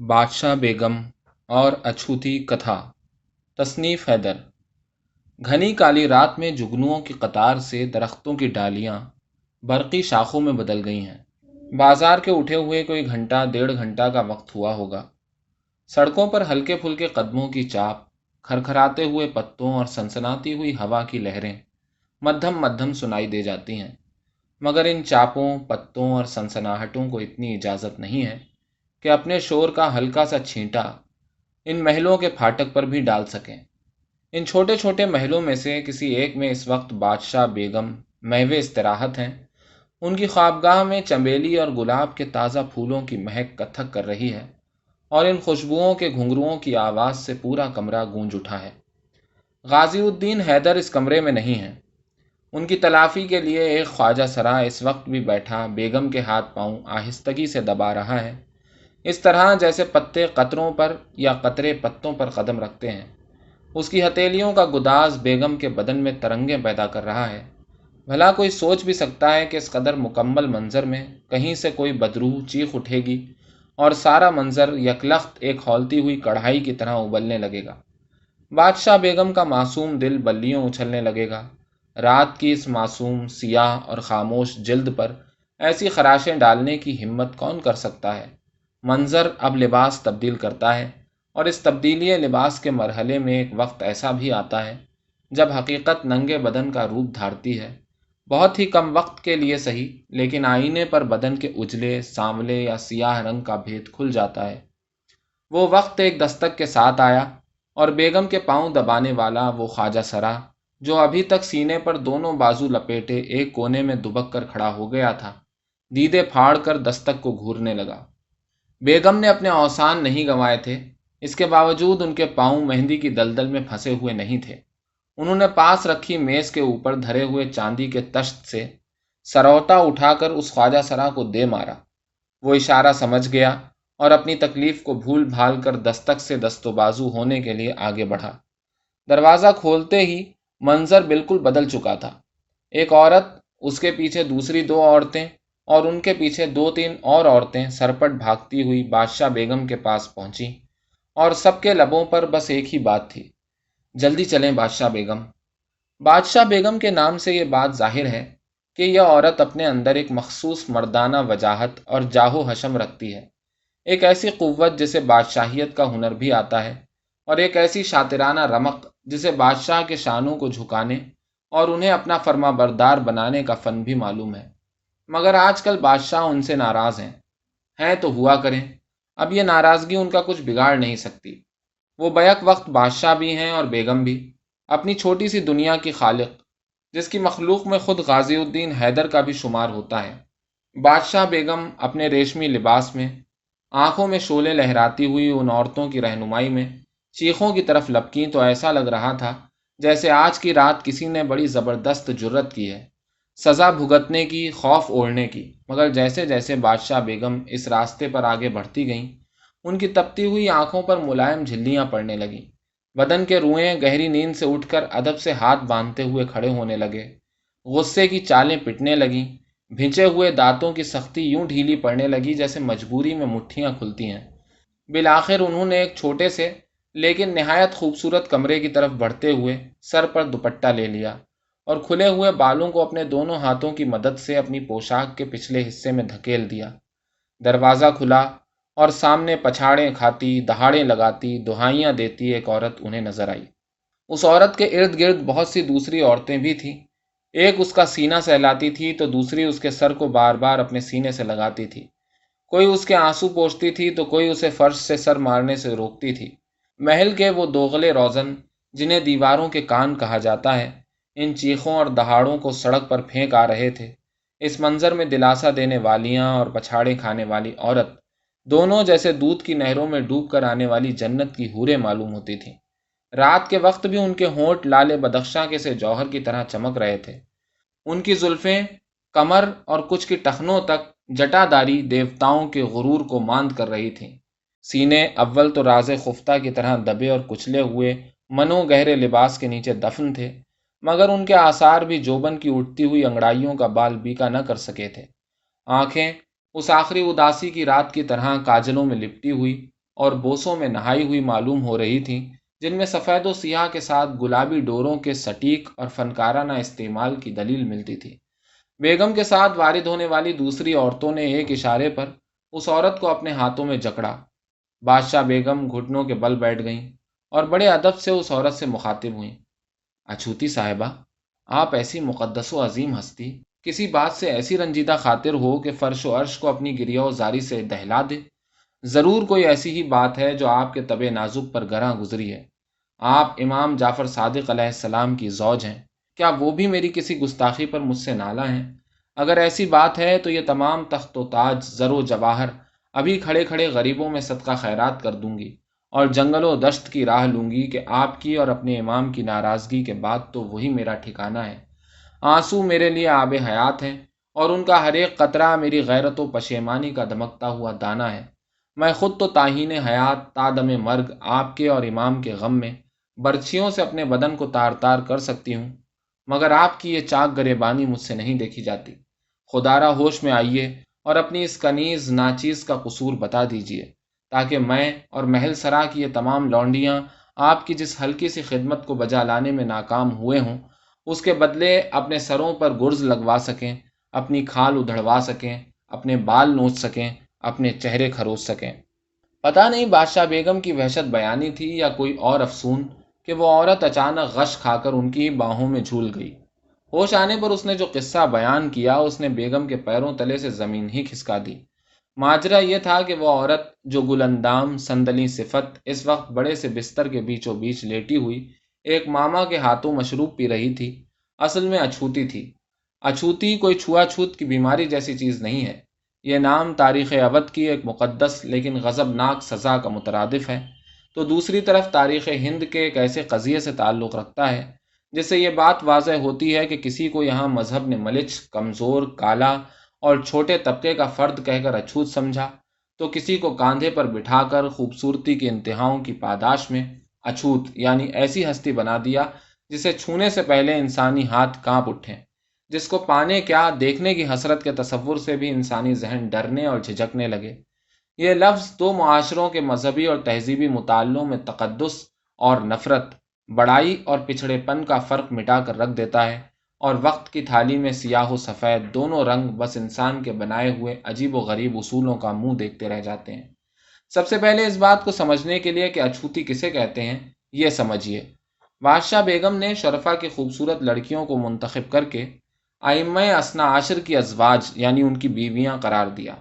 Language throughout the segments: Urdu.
بادشاہ بیگم اور اچھوتی کتھا تصنیف حیدر۔ گھنی کالی رات میں جگنوؤں کی قطار سے درختوں کی ڈالیاں برقی شاخوں میں بدل گئی ہیں۔ بازار کے اٹھے ہوئے کوئی گھنٹہ 1.5 گھنٹہ کا وقت ہوا ہوگا۔ سڑکوں پر ہلکے پھلکے قدموں کی چاپ، کھرکھراتے ہوئے پتوں اور سنسناتی ہوئی ہوا کی لہریں مدھم مدھم سنائی دے جاتی ہیں، مگر ان چاپوں، پتوں اور سنسناہٹوں کو اتنی اجازت نہیں ہے کہ اپنے شور کا ہلکا سا چھینٹا ان محلوں کے پھاٹک پر بھی ڈال سکیں۔ ان چھوٹے چھوٹے محلوں میں سے کسی ایک میں اس وقت بادشاہ بیگم محو استراحت ہیں۔ ان کی خوابگاہ میں چنبیلی اور گلاب کے تازہ پھولوں کی مہک کتھک کر رہی ہے، اور ان خوشبوؤں کے گھنگروؤں کی آواز سے پورا کمرہ گونج اٹھا ہے۔ غازی الدین حیدر اس کمرے میں نہیں ہیں۔ ان کی تلافی کے لیے ایک خواجہ سرا اس وقت بھی بیٹھا بیگم کے ہاتھ پاؤں آہستگی سے دبا رہا ہے، اس طرح جیسے پتے قطروں پر یا قطرے پتوں پر قدم رکھتے ہیں۔ اس کی ہتھیلیوں کا گداز بیگم کے بدن میں ترنگیں پیدا کر رہا ہے۔ بھلا کوئی سوچ بھی سکتا ہے کہ اس قدر مکمل منظر میں کہیں سے کوئی بدروح چیخ اٹھے گی اور سارا منظر یکلخت ایک کھولتی ہوئی کڑھائی کی طرح ابلنے لگے گا۔ بادشاہ بیگم کا معصوم دل بلیوں اچھلنے لگے گا۔ رات کی اس معصوم سیاہ اور خاموش جلد پر ایسی خراشیں ڈالنے کی ہمت کون کر سکتا ہے؟ منظر اب لباس تبدیل کرتا ہے، اور اس تبدیلی لباس کے مرحلے میں ایک وقت ایسا بھی آتا ہے جب حقیقت ننگے بدن کا روپ دھارتی ہے۔ بہت ہی کم وقت کے لیے صحیح، لیکن آئینے پر بدن کے اجلے، سانولے یا سیاہ رنگ کا بھید کھل جاتا ہے۔ وہ وقت ایک دستک کے ساتھ آیا، اور بیگم کے پاؤں دبانے والا وہ خواجہ سرا جو ابھی تک سینے پر دونوں بازو لپیٹے ایک کونے میں دبک کر کھڑا ہو گیا تھا، دیدے پھاڑ کر دستک کو گھورنے لگا۔ بیگم نے اپنے اوسان نہیں گنوائے تھے، اس کے باوجود ان کے پاؤں مہندی کی دلدل میں پھنسے ہوئے نہیں تھے۔ انہوں نے پاس رکھی میز کے اوپر دھرے ہوئے چاندی کے تشت سے سروتا اٹھا کر اس خواجہ سرا کو دے مارا۔ وہ اشارہ سمجھ گیا اور اپنی تکلیف کو بھول بھال کر دستک سے دست و بازو ہونے کے لیے آگے بڑھا۔ دروازہ کھولتے ہی منظر بالکل بدل چکا تھا۔ ایک عورت، اس کے پیچھے دوسری 2 عورتیں اور ان کے پیچھے 2-3 اور عورتیں سرپٹ بھاگتی ہوئی بادشاہ بیگم کے پاس پہنچی، اور سب کے لبوں پر بس ایک ہی بات تھی: جلدی چلیں بادشاہ بیگم۔ بادشاہ بیگم کے نام سے یہ بات ظاہر ہے کہ یہ عورت اپنے اندر ایک مخصوص مردانہ وجاہت اور جاہ و حشم رکھتی ہے، ایک ایسی قوت جسے بادشاہیت کا ہنر بھی آتا ہے، اور ایک ایسی شاطرانہ رمق جسے بادشاہ کے شانوں کو جھکانے اور انہیں اپنا فرما بردار بنانے کا فن بھی معلوم ہے۔ مگر آج کل بادشاہ ان سے ناراض ہیں تو ہوا کریں، اب یہ ناراضگی ان کا کچھ بگاڑ نہیں سکتی۔ وہ بیک وقت بادشاہ بھی ہیں اور بیگم بھی، اپنی چھوٹی سی دنیا کی خالق، جس کی مخلوق میں خود غازی الدین حیدر کا بھی شمار ہوتا ہے۔ بادشاہ بیگم اپنے ریشمی لباس میں، آنکھوں میں شعلے لہراتی ہوئی ان عورتوں کی رہنمائی میں چیخوں کی طرف لپکیں تو ایسا لگ رہا تھا جیسے آج کی رات کسی نے بڑی زبردست جرت کی ہے، سزا بھگتنے کی، خوف اوڑھنے کی۔ مگر جیسے جیسے بادشاہ بیگم اس راستے پر آگے بڑھتی گئیں، ان کی تپتی ہوئی آنکھوں پر ملائم جھلیاں پڑنے لگیں، بدن کے روئیں گہری نیند سے اٹھ کر ادب سے ہاتھ باندھتے ہوئے کھڑے ہونے لگے، غصے کی چالیں پٹنے لگیں، بھنچے ہوئے دانتوں کی سختی یوں ڈھیلی پڑنے لگی جیسے مجبوری میں مٹھیاں کھلتی ہیں۔ بالآخر انہوں نے ایک چھوٹے سے لیکن نہایت خوبصورت کمرے کی طرف بڑھتے ہوئے سر پر دوپٹہ لے لیا، اور کھلے ہوئے بالوں کو اپنے دونوں ہاتھوں کی مدد سے اپنی پوشاک کے پچھلے حصے میں دھکیل دیا۔ دروازہ کھلا، اور سامنے پچھاڑیں کھاتی، دہاڑیں لگاتی، دہائیاں دیتی ایک عورت انہیں نظر آئی۔ اس عورت کے ارد گرد بہت سی دوسری عورتیں بھی تھیں۔ ایک اس کا سینہ سہلاتی تھی تو دوسری اس کے سر کو بار بار اپنے سینے سے لگاتی تھی۔ کوئی اس کے آنسو پوچھتی تھی تو کوئی اسے فرش سے سر مارنے سے روکتی تھی۔ محل کے وہ دوغلے روزن جنہیں دیواروں کے کان کہا جاتا ہے، ان چیخوں اور دہاڑوں کو سڑک پر پھینک آ رہے تھے۔ اس منظر میں دلاسا دینے والیاں اور پچھاڑے کھانے والی عورت دونوں جیسے دودھ کی نہروں میں ڈوب کر آنے والی جنت کی حوریں معلوم ہوتی تھیں۔ رات کے وقت بھی ان کے ہونٹ لالے بدخشاں کے سے جوہر کی طرح چمک رہے تھے۔ ان کی زلفیں کمر اور کچھ کی ٹخنوں تک جٹاداری دیوتاؤں کے غرور کو ماند کر رہی تھیں۔ سینے اول تو راز خفتہ کی طرح دبے اور کچلے ہوئے منو گہرے لباس کے نیچے دفن تھے، مگر ان کے آثار بھی جوبن کی اٹھتی ہوئی انگڑائیوں کا بال بیکا نہ کر سکے تھے۔ آنکھیں اس آخری اداسی کی رات کی طرح کاجلوں میں لپٹی ہوئی اور بوسوں میں نہائی ہوئی معلوم ہو رہی تھیں، جن میں سفید و سیاہ کے ساتھ گلابی ڈوروں کے سٹیک اور فنکارانہ استعمال کی دلیل ملتی تھی۔ بیگم کے ساتھ وارد ہونے والی دوسری عورتوں نے ایک اشارے پر اس عورت کو اپنے ہاتھوں میں جکڑا۔ بادشاہ بیگم گھٹنوں کے بل بیٹھ گئیں اور بڑے ادب سے اس عورت سے مخاطب ہوئیں۔ اچھوتی صاحبہ، آپ ایسی مقدس و عظیم ہستی کسی بات سے ایسی رنجیدہ خاطر ہو کہ فرش و عرش کو اپنی گریہ و زاری سے دہلا دے۔ ضرور کوئی ایسی ہی بات ہے جو آپ کے طب نازک پر گراں گزری ہے۔ آپ امام جعفر صادق علیہ السلام کی زوج ہیں، کیا وہ بھی میری کسی گستاخی پر مجھ سے نالاں ہیں؟ اگر ایسی بات ہے تو یہ تمام تخت و تاج، زر و جواہر ابھی کھڑے کھڑے غریبوں میں صدقہ خیرات کر دوں گی، اور جنگل و دشت کی راہ لوں گی کہ آپ کی اور اپنے امام کی ناراضگی کے بعد تو وہی میرا ٹھکانہ ہے۔ آنسو میرے لیے آب حیات ہیں، اور ان کا ہر ایک قطرہ میری غیرت و پشیمانی کا دمکتا ہوا دانہ ہے۔ میں خود تو تاہین حیات تا دم مرگ آپ کے اور امام کے غم میں برچھیوں سے اپنے بدن کو تار تار کر سکتی ہوں، مگر آپ کی یہ چاک گریبانی مجھ سے نہیں دیکھی جاتی۔ خدا را ہوش میں آئیے اور اپنی اس کنیز ناچیز کا قصور بتا دیجیے، تاکہ میں اور محل سرا کی یہ تمام لونڈیاں آپ کی جس ہلکی سی خدمت کو بجا لانے میں ناکام ہوئے ہوں، اس کے بدلے اپنے سروں پر گرز لگوا سکیں، اپنی کھال ادھڑوا سکیں، اپنے بال نوچ سکیں، اپنے چہرے کھروچ سکیں۔ پتہ نہیں بادشاہ بیگم کی وحشت بیانی تھی یا کوئی اور افسون کہ وہ عورت اچانک غش کھا کر ان کی باہوں میں جھول گئی۔ ہوش آنے پر اس نے جو قصہ بیان کیا، اس نے بیگم کے پیروں تلے سے زمین ہی کھسکا دی۔ ماجرا یہ تھا کہ وہ عورت جو گل اندام سندلی صفت اس وقت بڑے سے بستر کے بیچوں بیچ لیٹی ہوئی ایک ماما کے ہاتھوں مشروب پی رہی تھی، اصل میں اچھوتی تھی۔ اچھوتی کوئی چھوا چھوت کی بیماری جیسی چیز نہیں ہے۔ یہ نام تاریخ اودھ کی ایک مقدس لیکن غضبناک سزا کا مترادف ہے، تو دوسری طرف تاریخ ہند کے ایک ایسے قضیے سے تعلق رکھتا ہے جس سے یہ بات واضح ہوتی ہے کہ کسی کو یہاں مذہب نے ملچ، کمزور، کالا اور چھوٹے طبقے کا فرد کہہ کر اچھوت سمجھا، تو کسی کو کاندھے پر بٹھا کر خوبصورتی کی انتہاؤں کی پاداش میں اچھوت یعنی ایسی ہستی بنا دیا جسے چھونے سے پہلے انسانی ہاتھ کانپ اٹھیں، جس کو پانے کیا دیکھنے کی حسرت کے تصور سے بھی انسانی ذہن ڈرنے اور جھجکنے لگے۔ یہ لفظ دو معاشروں کے مذہبی اور تہذیبی متعلقوں میں تقدس اور نفرت، بڑائی اور پچھڑے پن کا فرق مٹا کر رکھ دیتا ہے، اور وقت کی تھالی میں سیاہ و سفید دونوں رنگ بس انسان کے بنائے ہوئے عجیب و غریب اصولوں کا منہ دیکھتے رہ جاتے ہیں۔ سب سے پہلے اس بات کو سمجھنے کے لیے کہ اچھوتی کسے کہتے ہیں، یہ سمجھیے۔ بادشاہ بیگم نے شرفا کی خوبصورت لڑکیوں کو منتخب کر کے ائمہ اثنا عشر کی ازواج یعنی ان کی بیویاں قرار دیا۔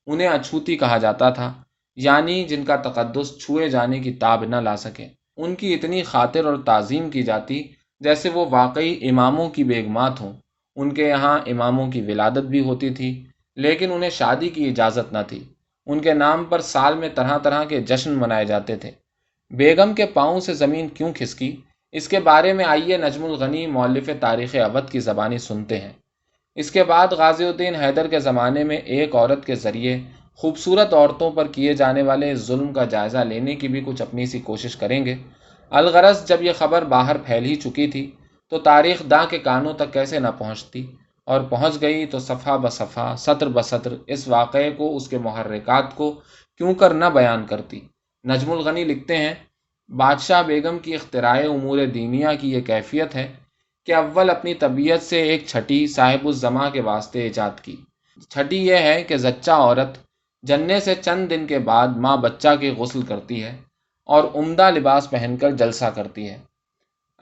انہیں اچھوتی کہا جاتا تھا، یعنی جن کا تقدس چھوئے جانے کی تاب نہ لا سکے۔ ان کی اتنی خاطر اور تعظیم کی جاتی جیسے وہ واقعی اماموں کی بیگمات ہوں۔ ان کے یہاں اماموں کی ولادت بھی ہوتی تھی، لیکن انہیں شادی کی اجازت نہ تھی۔ ان کے نام پر سال میں طرح طرح کے جشن منائے جاتے تھے۔ بیگم کے پاؤں سے زمین کیوں کھسکی، اس کے بارے میں آئیے نجم الغنی مؤلف تاریخ اودھ کی زبانی سنتے ہیں۔ اس کے بعد غازی الدین حیدر کے زمانے میں ایک عورت کے ذریعے خوبصورت عورتوں پر کیے جانے والے ظلم کا جائزہ لینے کی بھی کچھ اپنی سی کوشش کریں گے۔ الغرض جب یہ خبر باہر پھیل ہی چکی تھی تو تاریخ داں کے کانوں تک کیسے نہ پہنچتی، اور پہنچ گئی تو صفحہ بصفحہ، سطر بسطر اس واقعے کو، اس کے محرکات کو کیوں کر نہ بیان کرتی۔ نجم الغنی لکھتے ہیں، بادشاہ بیگم کی اختراع امور دینیا کی یہ کیفیت ہے کہ اول اپنی طبیعت سے ایک چھٹی صاحب الزماں کے واسطے ایجاد کی۔ چھٹی یہ ہے کہ زچہ عورت جننے سے چند دن کے بعد ماں بچہ کے غسل کرتی ہے اور عمدہ لباس پہن کر جلسہ کرتی ہے،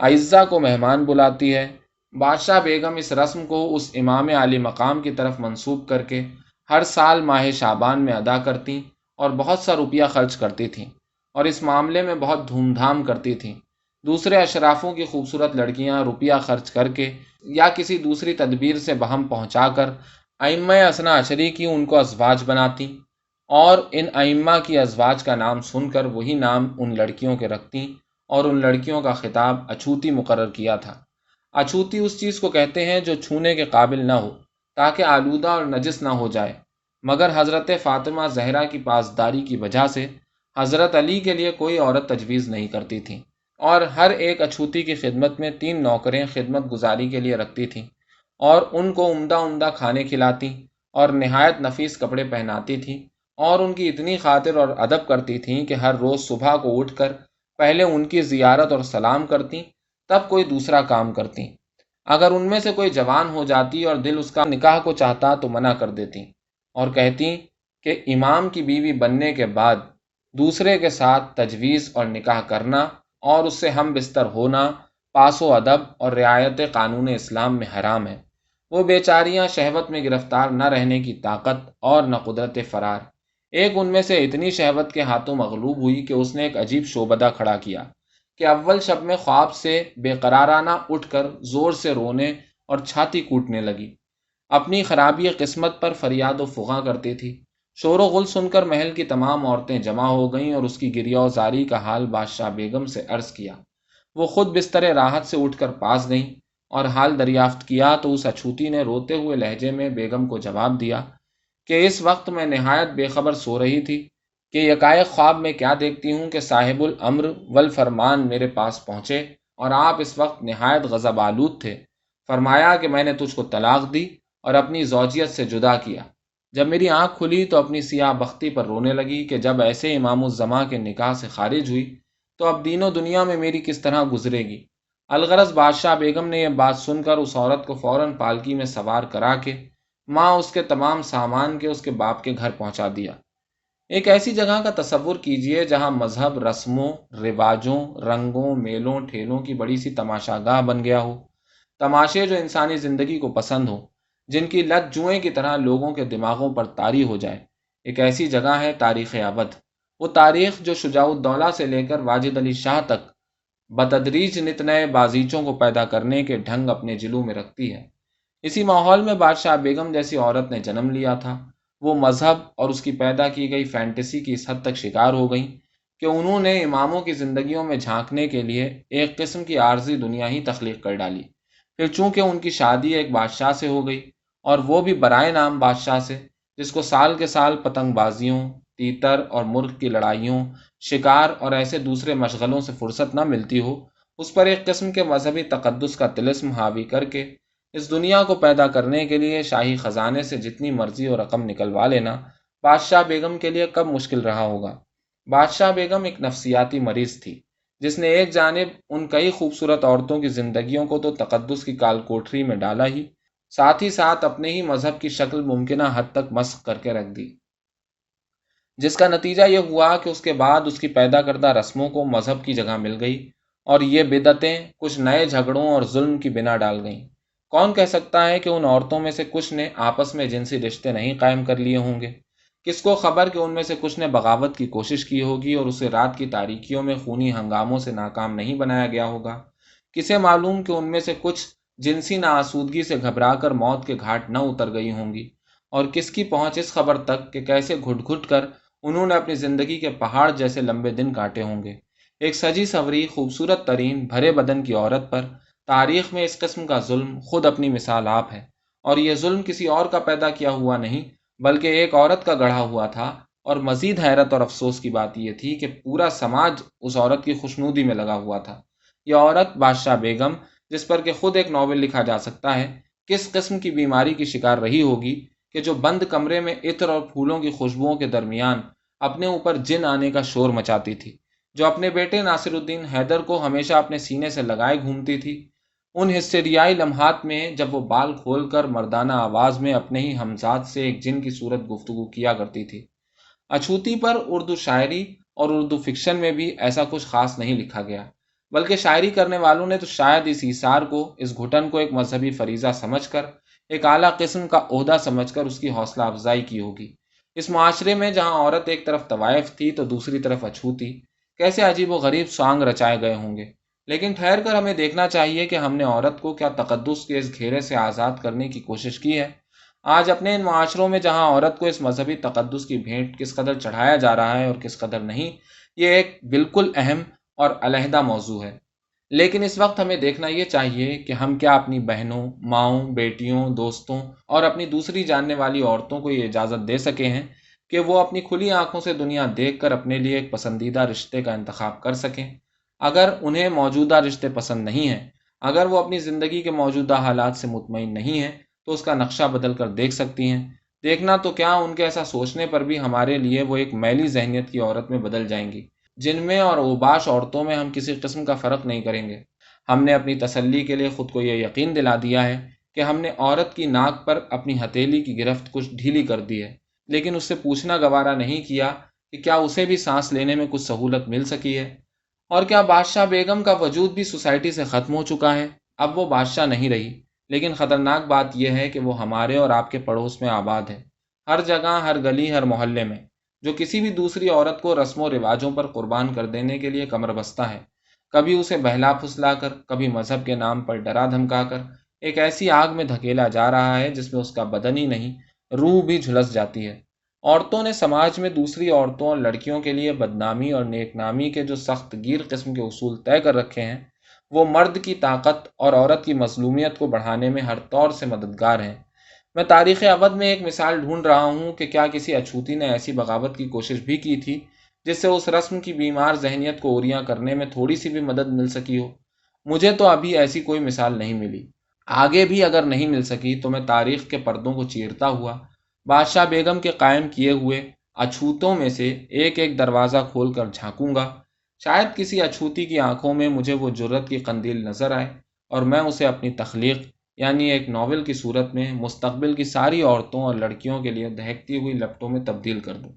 اعزا کو مہمان بلاتی ہے۔ بادشاہ بیگم اس رسم کو اس امام عالی مقام کی طرف منسوب کر کے ہر سال ماہ شعبان میں ادا کرتی اور بہت سا روپیہ خرچ کرتی تھیں، اور اس معاملے میں بہت دھوم دھام کرتی تھیں۔ دوسرے اشرافوں کی خوبصورت لڑکیاں روپیہ خرچ کر کے یا کسی دوسری تدبیر سے بہم پہنچا کر ائمہ اثنا عشری کی ان کو ازواج بناتی، اور ان ائمہ کی ازواج کا نام سن کر وہی نام ان لڑکیوں کے رکھتی، اور ان لڑکیوں کا خطاب اچھوتی مقرر کیا تھا۔ اچھوتی اس چیز کو کہتے ہیں جو چھونے کے قابل نہ ہو تاکہ آلودہ اور نجس نہ ہو جائے، مگر حضرت فاطمہ زہرا کی پاسداری کی وجہ سے حضرت علی کے لیے کوئی عورت تجویز نہیں کرتی تھی، اور ہر ایک اچھوتی کی خدمت میں 3 نوکریں خدمت گزاری کے لیے رکھتی تھیں، اور ان کو عمدہ عمدہ کھانے کھلاتی اور نہایت نفیس کپڑے پہناتی تھی، اور ان کی اتنی خاطر اور ادب کرتی تھیں کہ ہر روز صبح کو اٹھ کر پہلے ان کی زیارت اور سلام کرتی، تب کوئی دوسرا کام کرتی۔ اگر ان میں سے کوئی جوان ہو جاتی اور دل اس کا نکاح کو چاہتا تو منع کر دیتی اور کہتی کہ امام کی بیوی بننے کے بعد دوسرے کے ساتھ تجویز اور نکاح کرنا اور اس سے ہم بستر ہونا پاس و ادب اور رعایت قانون اسلام میں حرام ہے۔ وہ بیچاریاں شہوت میں گرفتار نہ رہنے کی طاقت اور نہ قدرت فرار۔ ایک ان میں سے اتنی شہوت کے ہاتھوں مغلوب ہوئی کہ اس نے ایک عجیب شعبدہ کھڑا کیا کہ اول شب میں خواب سے بے قرارانہ اٹھ کر زور سے رونے اور چھاتی کوٹنے لگی۔ اپنی خرابی قسمت پر فریاد و فغاں کرتی تھی۔ شور و غل سن کر محل کی تمام عورتیں جمع ہو گئیں اور اس کی گریہ و زاری کا حال بادشاہ بیگم سے عرض کیا۔ وہ خود بستر راحت سے اٹھ کر پاس گئیں اور حال دریافت کیا تو اس اچھوتی نے روتے ہوئے لہجے میں بیگم کو جواب دیا کہ اس وقت میں نہایت بے خبر سو رہی تھی کہ یکایک خواب میں کیا دیکھتی ہوں کہ صاحب الامر والفرمان میرے پاس پہنچے اور آپ اس وقت نہایت غضب آلود تھے۔ فرمایا کہ میں نے تجھ کو طلاق دی اور اپنی زوجیت سے جدا کیا۔ جب میری آنکھ کھلی تو اپنی سیاہ بختی پر رونے لگی کہ جب ایسے امام الزماں کے نکاح سے خارج ہوئی تو اب دین و دنیا میں میری کس طرح گزرے گی۔ الغرض بادشاہ بیگم نے یہ بات سن کر اس عورت کو فوراً پالکی میں سوار کرا کے ماں اس کے تمام سامان کے اس کے باپ کے گھر پہنچا دیا۔ ایک ایسی جگہ کا تصور کیجئے جہاں مذہب رسموں رواجوں رنگوں میلوں ٹھیلوں کی بڑی سی تماشا گاہ بن گیا ہو، تماشے جو انسانی زندگی کو پسند ہو، جن کی لت جوئیں کی طرح لوگوں کے دماغوں پر طاری ہو جائے۔ ایک ایسی جگہ ہے تاریخ اودھ، وہ تاریخ جو شجاع الدولہ سے لے کر واجد علی شاہ تک بتدریج نت نئے بازیچوں کو پیدا کرنے کے ڈھنگ اپنے جلو میں رکھتی ہے۔ اسی ماحول میں بادشاہ بیگم جیسی عورت نے جنم لیا تھا۔ وہ مذہب اور اس کی پیدا کی گئی فینٹیسی کی اس حد تک شکار ہو گئیں کہ انہوں نے اماموں کی زندگیوں میں جھانکنے کے لیے ایک قسم کی عارضی دنیا ہی تخلیق کر ڈالی۔ پھر چونکہ ان کی شادی ایک بادشاہ سے ہو گئی اور وہ بھی برائے نام بادشاہ سے، جس کو سال کے سال پتنگ بازیوں، تیتر اور مرغ کی لڑائیوں، شکار اور ایسے دوسرے مشغلوں سے فرصت نہ ملتی ہو، اس پر ایک قسم کے مذہبی تقدس کا طلسم حاوی کر کے اس دنیا کو پیدا کرنے کے لیے شاہی خزانے سے جتنی مرضی اور رقم نکلوا لینا بادشاہ بیگم کے لیے کب مشکل رہا ہوگا۔ بادشاہ بیگم ایک نفسیاتی مریض تھی، جس نے ایک جانب ان کئی خوبصورت عورتوں کی زندگیوں کو تو تقدس کی کال کوٹری میں ڈالا ہی ساتھ اپنے ہی مذہب کی شکل ممکنہ حد تک مسخ کر کے رکھ دی، جس کا نتیجہ یہ ہوا کہ اس کے بعد اس کی پیدا کردہ رسموں کو مذہب کی جگہ مل گئی اور یہ بدعتیں کچھ نئے جھگڑوں اور ظلم کی بنا ڈال گئیں۔ کون کہہ سکتا ہے کہ ان عورتوں میں سے کچھ نے آپس میں جنسی رشتے نہیں قائم کر لیے ہوں گے؟ کس کو خبر کہ ان میں سے کچھ نے بغاوت کی کوشش کی ہوگی اور اسے رات کی تاریکیوں میں خونی ہنگاموں سے ناکام نہیں بنایا گیا ہوگا؟ کسے معلوم کہ ان میں سے کچھ جنسی ناآسودگی سے گھبرا کر موت کے گھاٹ نہ اتر گئی ہوں گی؟ اور کس کی پہنچ اس خبر تک کہ کیسے گھٹ گھٹ کر انہوں نے اپنی زندگی کے پہاڑ جیسے لمبے دن کاٹے ہوں گے؟ ایک سجی سوری خوبصورت ترین بھرے بدن کی عورت پر تاریخ میں اس قسم کا ظلم خود اپنی مثال آپ ہے، اور یہ ظلم کسی اور کا پیدا کیا ہوا نہیں بلکہ ایک عورت کا گڑھا ہوا تھا۔ اور مزید حیرت اور افسوس کی بات یہ تھی کہ پورا سماج اس عورت کی خوشنودی میں لگا ہوا تھا۔ یہ عورت بادشاہ بیگم، جس پر کہ خود ایک ناول لکھا جا سکتا ہے، کس قسم کی بیماری کی شکار رہی ہوگی کہ جو بند کمرے میں عطر اور پھولوں کی خوشبوؤں کے درمیان اپنے اوپر جن آنے کا شور مچاتی تھی، جو اپنے بیٹے ناصر الدین حیدر کو ہمیشہ اپنے سینے سے لگائے گھومتی تھی۔ ان ہسٹیریائی لمحات میں جب وہ بال کھول کر مردانہ آواز میں اپنے ہی ہمزاد سے ایک جن کی صورت گفتگو کیا کرتی تھی۔ اچھوتی پر اردو شاعری اور اردو فکشن میں بھی ایسا کچھ خاص نہیں لکھا گیا، بلکہ شاعری کرنے والوں نے تو شاید اس ایثار کو، اس گھٹن کو ایک مذہبی فریضہ سمجھ کر، ایک اعلیٰ قسم کا عہدہ سمجھ کر اس کی حوصلہ افزائی کی ہوگی۔ اس معاشرے میں جہاں عورت ایک طرف طوائف تھی تو دوسری طرف اچھوتی، کیسے عجیب و غریب سانگ رچائے گئے ہوں گے۔ لیکن ٹھہر کر ہمیں دیکھنا چاہیے کہ ہم نے عورت کو کیا تقدس کے اس گھیرے سے آزاد کرنے کی کوشش کی ہے۔ آج اپنے ان معاشروں میں جہاں عورت کو اس مذہبی تقدس کی بھیٹ کس قدر چڑھایا جا رہا ہے اور کس قدر نہیں، یہ ایک بالکل اہم اور علیحدہ موضوع ہے۔ لیکن اس وقت ہمیں دیکھنا یہ چاہیے کہ ہم کیا اپنی بہنوں، ماؤں، بیٹیوں، دوستوں اور اپنی دوسری جاننے والی عورتوں کو یہ اجازت دے سکے ہیں کہ وہ اپنی کھلی آنکھوں سے دنیا دیکھ کر اپنے لیے ایک پسندیدہ رشتے کا انتخاب کر سکیں۔ اگر انہیں موجودہ رشتے پسند نہیں ہیں، اگر وہ اپنی زندگی کے موجودہ حالات سے مطمئن نہیں ہیں، تو اس کا نقشہ بدل کر دیکھ سکتی ہیں، دیکھنا تو کیا، ان کے ایسا سوچنے پر بھی ہمارے لیے وہ ایک میلی ذہنیت کی عورت میں بدل جائیں گی، جن میں اور اوباش عورتوں میں ہم کسی قسم کا فرق نہیں کریں گے۔ ہم نے اپنی تسلی کے لیے خود کو یہ یقین دلا دیا ہے کہ ہم نے عورت کی ناک پر اپنی ہتھیلی کی گرفت کچھ ڈھیلی کر دی ہے، لیکن اس سے پوچھنا گوارا نہیں کیا کہ کیا اسے بھی سانس لینے میں کچھ سہولت مل سکی ہے، اور کیا بادشاہ بیگم کا وجود بھی سوسائٹی سے ختم ہو چکا ہے۔ اب وہ بادشاہ نہیں رہی، لیکن خطرناک بات یہ ہے کہ وہ ہمارے اور آپ کے پڑوس میں آباد ہے، ہر جگہ، ہر گلی، ہر محلے میں، جو کسی بھی دوسری عورت کو رسم و رواجوں پر قربان کر دینے کے لیے کمر بستہ ہے، کبھی اسے بہلا پھسلا کر، کبھی مذہب کے نام پر ڈرا دھمکا کر ایک ایسی آگ میں دھکیلا جا رہا ہے جس میں اس کا بدن ہی نہیں، روح بھی جھلس جاتی ہے۔ عورتوں نے سماج میں دوسری عورتوں اور لڑکیوں کے لیے بدنامی اور نیک نامی کے جو سخت گیر قسم کے اصول طے کر رکھے ہیں، وہ مرد کی طاقت اور عورت کی مظلومیت کو بڑھانے میں ہر طور سے مددگار ہیں۔ میں تاریخ ابد میں ایک مثال ڈھونڈ رہا ہوں کہ کیا کسی اچھوتی نے ایسی بغاوت کی کوشش بھی کی تھی جس سے اس رسم کی بیمار ذہنیت کو اوریاں کرنے میں تھوڑی سی بھی مدد مل سکی ہو۔ مجھے تو ابھی ایسی کوئی مثال نہیں ملی، آگے بھی اگر نہیں مل سکی تو میں تاریخ کے پردوں کو چیرتا ہوا بادشاہ بیگم کے قائم کیے ہوئے اچھوتوں میں سے ایک ایک دروازہ کھول کر جھانکوں گا۔ شاید کسی اچھوتی کی آنکھوں میں مجھے وہ جرت کی قندیل نظر آئے اور میں اسے اپنی تخلیق، یعنی ایک ناول کی صورت میں، مستقبل کی ساری عورتوں اور لڑکیوں کے لیے دہکتی ہوئی لپٹوں میں تبدیل کر دوں۔